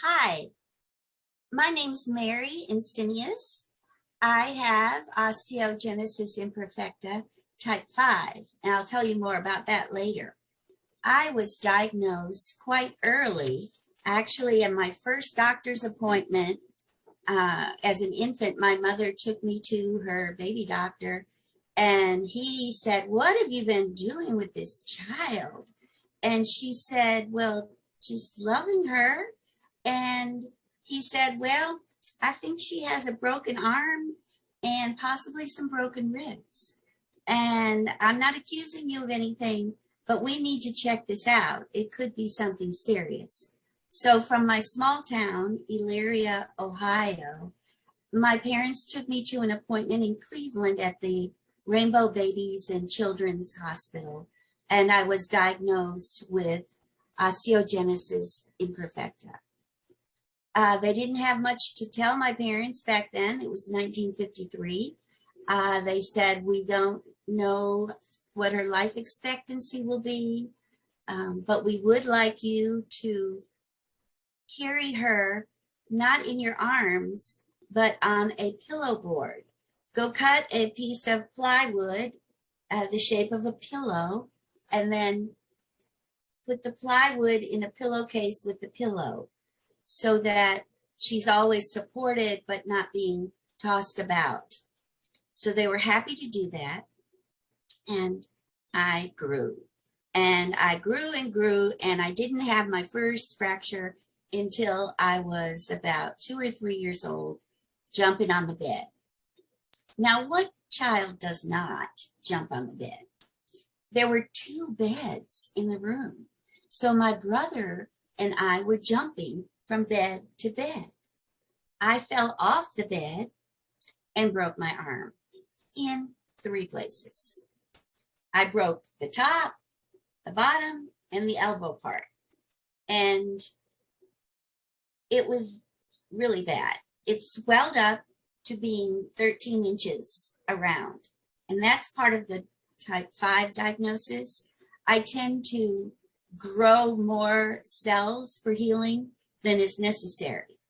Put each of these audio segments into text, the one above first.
Hi, my name's Mary Insinius. I have Osteogenesis Imperfecta type 5, and I'll tell you more about that later. I was diagnosed quite early, actually, in my first doctor's appointment. As an infant, my mother took me to her baby doctor, and he said, "What have you been doing with this child?" And she said, "Well, just loving her." And he said, "Well, I think she has a broken arm and possibly some broken ribs. And I'm not accusing you of anything, but we need to check this out. It could be something serious." So from my small town, Elyria, Ohio, my parents took me to an appointment in Cleveland at the Rainbow Babies and Children's Hospital, and I was diagnosed with osteogenesis imperfecta. They didn't have much to tell my parents back then. It was 1953. They said, "We don't know what her life expectancy will be, but we would like you to carry her not in your arms, but on a pillow board. Go cut a piece of plywood, the shape of a pillow, and then put the plywood in a pillowcase with the pillow so that she's always supported but not being tossed about." So they were happy to do that. And I grew and I grew and grew, and I didn't have my first fracture until I was about 2 or 3 years old, jumping on the bed. Now, what child does not jump on the bed? There were two beds in the room. So my brother and I were jumping from bed to bed. I fell off the bed and broke my arm in 3 places. I broke the top, the bottom, and the elbow part. And it was really bad. It swelled up to being 13 inches around. And that's part of the type 5 diagnosis. I tend to grow more cells for healing than is necessary.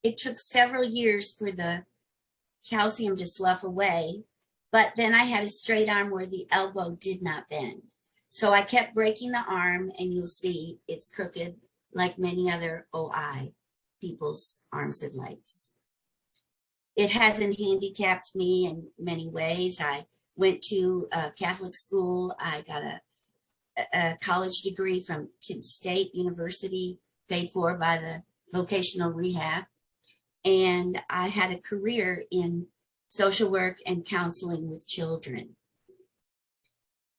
It took several years for the calcium to slough away, but then I had a straight arm where the elbow did not bend. So I kept breaking the arm, and you'll see it's crooked like many other OI people's arms and legs. It hasn't handicapped me in many ways. I went to a Catholic school. I got a college degree from Kent State University, paid for by the vocational rehab. And I had a career in social work and counseling with children.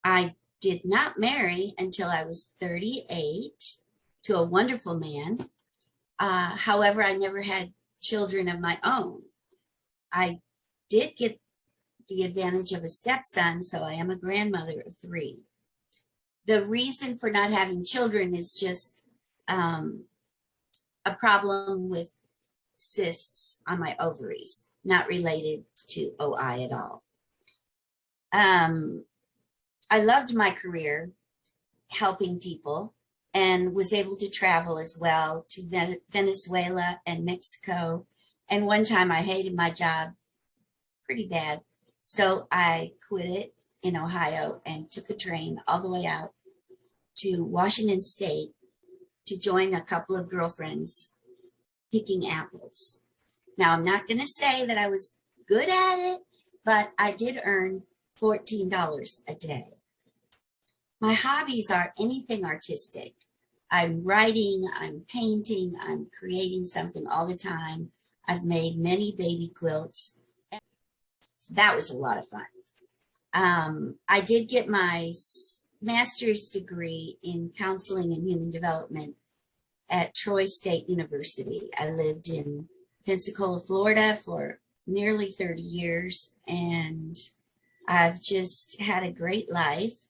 I did not marry until I was 38 to a wonderful man. However, I never had children of my own. I did get the advantage of a stepson, so I am a grandmother of 3. The reason for not having children is just a problem with cysts on my ovaries, not related to OI at all. I loved my career helping people, and was able to travel as well to Venezuela and Mexico. And one time I hated my job pretty bad, so I quit it in Ohio and took a train all the way out to Washington State to join a couple of girlfriends picking apples. Now, I'm not going to say that I was good at it, but I did earn $14 a day. My hobbies are anything artistic. I'm writing, I'm painting, I'm creating something all the time. I've made many baby quilts. So that was a lot of fun. I did get my master's degree in counseling and human development at Troy State University. I lived in Pensacola, Florida for nearly 30 years, and I've just had a great life.